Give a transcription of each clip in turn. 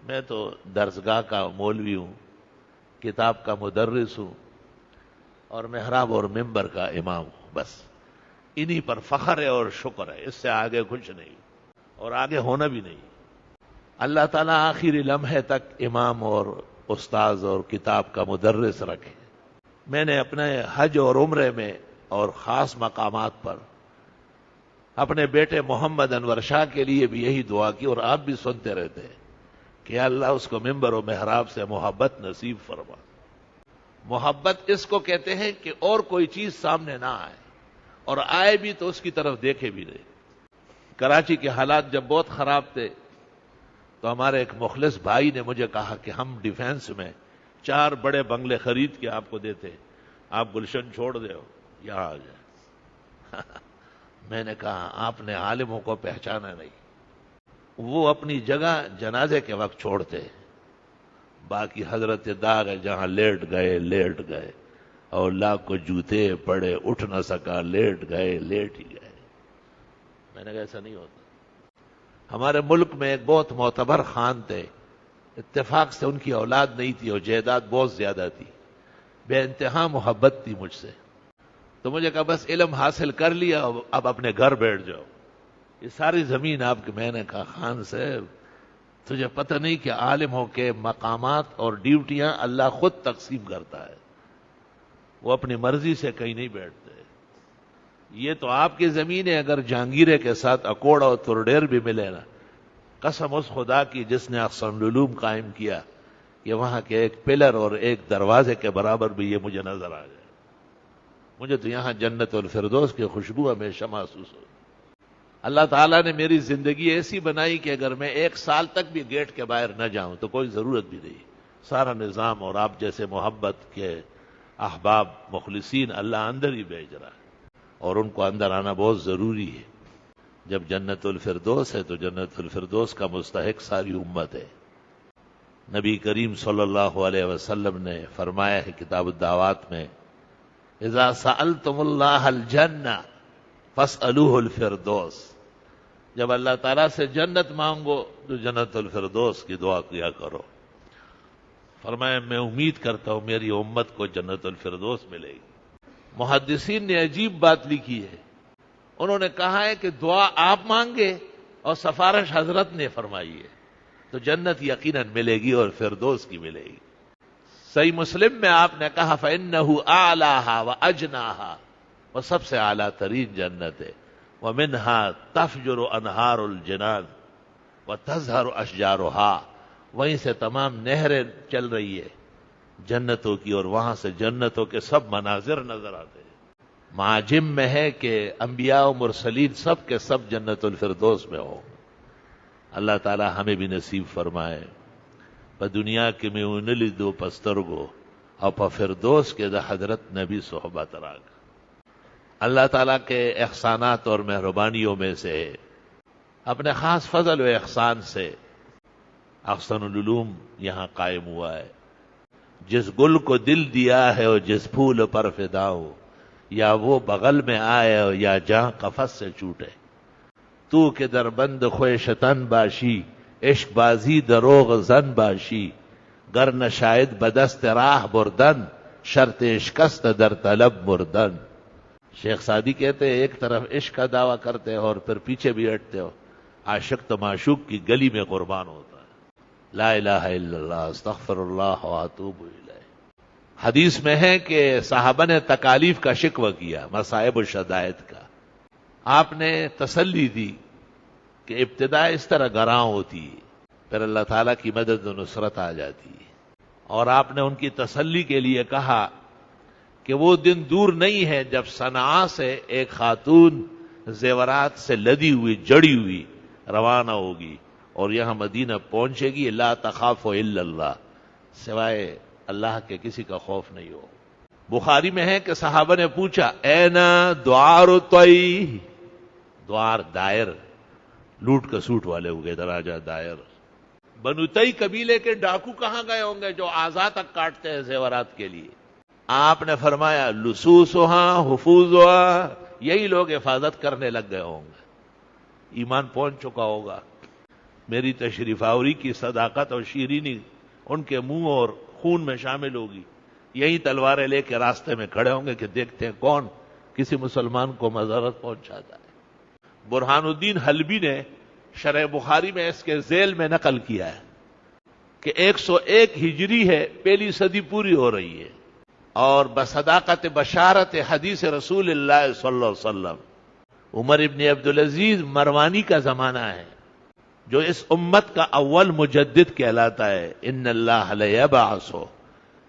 میں تو درسگاہ کا مولوی ہوں، کتاب کا مدرس ہوں، اور محراب اور ممبر کا امام ہوں، بس انہی پر فخر ہے اور شکر ہے، اس سے آگے کچھ نہیں اور آگے ہونا بھی نہیں۔ اللہ تعالیٰ آخری لمحے تک امام اور استاذ اور کتاب کا مدرس رکھے۔ میں نے اپنے حج اور عمرے میں اور خاص مقامات پر اپنے بیٹے محمد انور شاہ کے لیے بھی یہی دعا کی، اور آپ بھی سنتے رہتے ہیں کہ اللہ اس کو ممبر و محراب سے محبت نصیب فرما۔ محبت اس کو کہتے ہیں کہ اور کوئی چیز سامنے نہ آئے، اور آئے بھی تو اس کی طرف دیکھے بھی نہیں۔ کراچی کے حالات جب بہت خراب تھے تو ہمارے ایک مخلص بھائی نے مجھے کہا کہ ہم ڈیفینس میں 4 بڑے بنگلے خرید کے آپ کو دیتے، آپ گلشن چھوڑ دے ہو یہاں آ جائے۔ میں نے کہا آپ نے عالموں کو پہچانا نہیں، وہ اپنی جگہ جنازے کے وقت چھوڑتے، باقی حضرت داغ ہے جہاں لیٹ گئے اور لاکھ کو جوتے پڑے، اٹھ نہ سکا، لیٹ ہی گئے۔ میں نے کہا ایسا نہیں ہوتا۔ ہمارے ملک میں ایک بہت معتبر خان تھے، اتفاق سے ان کی اولاد نہیں تھی اور جائیداد بہت زیادہ تھی، بے انتہا محبت تھی مجھ سے، تو مجھے کہا بس علم حاصل کر لیا اب اپنے گھر بیٹھ جاؤ، یہ ساری زمین آپ کی۔ میں نے کہا خان صاحب تجھے پتہ نہیں کہ عالم ہو کے مقامات اور ڈیوٹیاں اللہ خود تقسیم کرتا ہے، وہ اپنی مرضی سے کہیں نہیں بیٹھتے۔ یہ تو آپ کی زمین ہے، اگر جہانگیرے کے ساتھ اکوڑ اور ترڈیر بھی ملے نا، قسم اس خدا کی جس نے احسن العلوم قائم کیا کہ وہاں کے ایک پلر اور ایک دروازے کے برابر بھی یہ مجھے نظر آ جائے۔ مجھے تو یہاں جنت الفردوس کی خوشبو ہمیشہ محسوس ہو۔ اللہ تعالیٰ نے میری زندگی ایسی بنائی کہ اگر میں 1 سال تک بھی گیٹ کے باہر نہ جاؤں تو کوئی ضرورت بھی نہیں، سارا نظام اور آپ جیسے محبت کے احباب مخلصین اللہ اندر ہی بھیج رہا ہے، اور ان کو اندر آنا بہت ضروری ہے۔ جب جنت الفردوس ہے تو جنت الفردوس کا مستحق ساری امت ہے۔ نبی کریم صلی اللہ علیہ وسلم نے فرمایا ہے کتاب الدعوات میں، اذا سألتم اللہ الجنہ فاسألوہ الفردوس، جب اللہ تعالیٰ سے جنت مانگو تو جنت الفردوس کی دعا کیا کرو۔ فرمایا میں امید کرتا ہوں میری امت کو جنت الفردوس ملے گی۔ محدثین نے عجیب بات لکھی ہے، انہوں نے کہا ہے کہ دعا آپ مانگے اور سفارش حضرت نے فرمائی ہے تو جنت یقیناً ملے گی اور فردوس کی ملے گی۔ صحیح مسلم میں آپ نے کہا فَإِنَّهُ أَعْلَاهَا وَأَجْنَاهَا، وہ سب سے اعلیٰ ترین جنت ہے، وَمِنْهَا تَفْجُرُ أَنْهَارُ الْجِنَانِ وَتَظْهَرُ أَشْجَارُهَا، وہیں سے تمام نہریں چل رہی ہے جنتوں کی، اور وہاں سے جنتوں کے سب مناظر نظر آتے ہیں۔ معاجم میں ہے کہ انبیاء و مرسلین سب کے سب جنت الفردوس میں ہوں۔ اللہ تعالی ہمیں بھی نصیب فرمائے۔ پا دنیا کے میں انلی دو پسترگو اور پا فردوس کے دا حضرت نبی صحبت راگ۔ اللہ تعالیٰ کے احسانات اور مہربانیوں میں سے اپنے خاص فضل و احسان سے احسن العلوم یہاں قائم ہوا ہے۔ جس گل کو دل دیا ہے اور جس پھول پر فدا ہو، یا وہ بغل میں آئے یا جہاں قفس سے چوٹے، تو کہ در بند خویشتن باشی، عشق بازی دروغ زن باشی، گر نہ شاید بدست راہ بردن، شرط عشقست در طلب مردن۔ شیخ سعدی کہتے ہیں ایک طرف عشق کا دعویٰ کرتے ہو اور پھر پیچھے بھی ہٹتے ہو، عاشق تو معشوق کی گلی میں قربان ہوتا ہے۔ لا الہ الا اللہ، استغفر اللہ واتوب الیہ۔ حدیث میں ہے کہ صحابہ نے تکالیف کا شکوہ کیا، مصائب و شدائد کا، آپ نے تسلی دی کہ ابتدا اس طرح گراں ہوتی ہے، پھر اللہ تعالیٰ کی مدد و نصرت آ جاتی ہے، اور آپ نے ان کی تسلی کے لیے کہا کہ وہ دن دور نہیں ہے جب صنعاء سے ایک خاتون زیورات سے لدی ہوئی جڑی ہوئی روانہ ہوگی اور یہاں مدینہ پہنچے گی، لا تخاف الا اللہ، سوائے اللہ کے کسی کا خوف نہیں ہو۔ بخاری میں ہے کہ صحابہ نے پوچھا اینا دوار طی، دوار دائر، لوٹ کسوٹ والے ہو گئے، دراجہ دائر، بنو طی قبیلے کے ڈاکو کہاں گئے ہوں گے جو آزاد تک کاٹتے ہیں زیورات کے لیے؟ آپ نے فرمایا لصوصها حفوظها، یہی لوگ حفاظت کرنے لگ گئے ہوں گے، ایمان پہنچ چکا ہوگا۔ میری تشریف آوری کی صداقت اور شیرینی ان کے منہ اور خون میں شامل ہوگی، یہی تلواریں لے کے راستے میں کھڑے ہوں گے کہ دیکھتے ہیں کون کسی مسلمان کو مضرت پہنچاتا ہے۔ برہان الدین حلبی نے شرح بخاری میں اس کے ذیل میں نقل کیا ہے کہ 101 ہجری ہے، پہلی صدی پوری ہو رہی ہے، اور بصداقت بشارت حدیث رسول اللہ صلی اللہ علیہ وسلم عمر ابن عبدالعزیز مروانی کا زمانہ ہے، جو اس امت کا اول مجدد کہلاتا ہے۔ ان اللہ لیبعث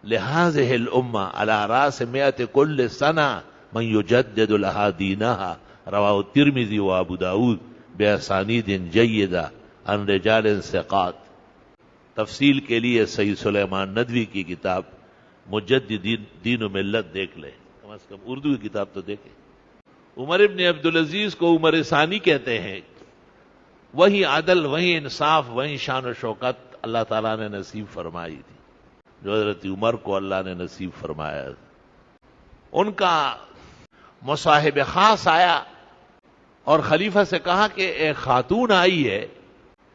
لہذه الامہ علی راس 100 کل سنہ من یجدد لها دینها رواہ الترمذی و ابو داود باسانید جیدہ عن رجال ثقات۔ تفصیل کے لیے سید سلیمان ندوی کی کتاب مجدد دین و ملت دیکھ لیں، کم از کم اردو کی کتاب تو دیکھیں۔ عمر ابن عبدالعزیز کو عمر ثانی کہتے ہیں۔ وہی عدل، وہی انصاف، وہی شان و شوکت اللہ تعالیٰ نے نصیب فرمائی تھی جو حضرت عمر کو اللہ نے نصیب فرمایا۔ ان کا مصاحب خاص آیا اور خلیفہ سے کہا کہ ایک خاتون آئی ہے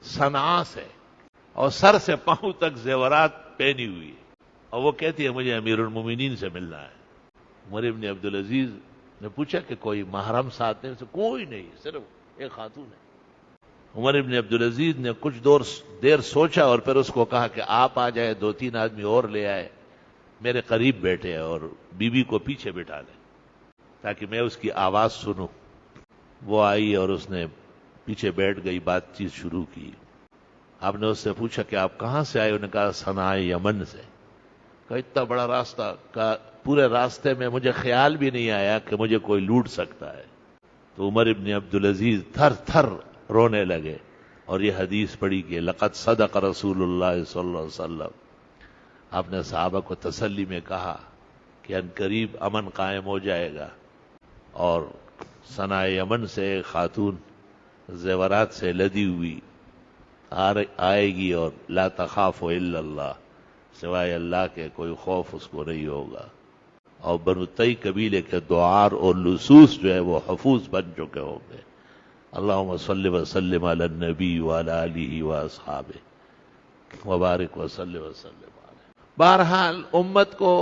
صنعاء سے اور سر سے پاؤں تک زیورات پہنی ہوئی ہے، اور وہ کہتی ہے مجھے امیر المومنین سے ملنا ہے۔ عمر ابن عبدالعزیز نے پوچھا کہ کوئی محرم ساتھ میں؟ کوئی نہیں، صرف ایک خاتون ہے۔ عمر ابن عبدالعزیز نے کچھ دیر سوچا اور پھر اس کو کہا کہ آپ آ جائے، 2-3 آدمی اور لے آئے، میرے قریب بیٹھے اور بیوی کو پیچھے بٹھا لیں تاکہ میں اس کی آواز سنوں۔ وہ آئی اور اس نے پیچھے بیٹھ گئی، بات چیت شروع کی۔ آپ نے اس سے پوچھا کہ آپ کہاں سے آئے؟ انہوں نے کہا صنعاء یمن سے۔ کہا اتنا بڑا راستہ، کہا پورے راستے میں مجھے خیال بھی نہیں آیا کہ مجھے کوئی لوٹ سکتا ہے۔ تو عمر ابن عبدالعزیز تھر تھر رونے لگے اور یہ حدیث پڑھی کہ لقد صدق رسول اللہ صلی اللہ علیہ وسلم۔ آپ نے صحابہ کو تسلی میں کہا کہ ان قریب امن قائم ہو جائے گا، اور صنعاء یمن سے خاتون زیورات سے لدی ہوئی آئے گی، اور لا تخاف الا اللہ، سوائے اللہ کے کوئی خوف اس کو نہیں ہوگا۔ اور بنو تی قبیلے کے دوار اور لصوص جو ہے وہ حفوظ بن چکے ہوں گے۔ اللہم صلی وسلم علی النبی وعلی آلہ واصحابہ وبارک وسلم وسلم علیہ۔ بہرحال امت کو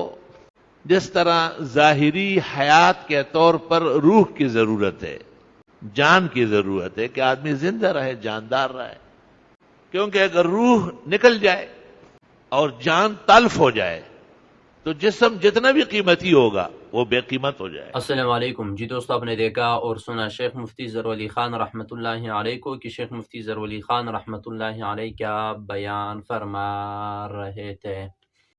جس طرح ظاہری حیات کے طور پر روح کی ضرورت ہے، جان کی ضرورت ہے کہ آدمی زندہ رہے، جاندار رہے، کیونکہ اگر روح نکل جائے اور جان تلف ہو جائے تو جسم جتنا بھی قیمتی ہوگا وہ بے قیمت ہو جائے۔ السلام علیکم جی دوستو، آپ نے دیکھا اور سنا شیخ مفتی ظہور علی خان رحمۃ اللہ علیہ کو کہ شیخ مفتی ظہور علی خان رحمۃ اللہ علیہ کیا بیان فرما رہے تھے۔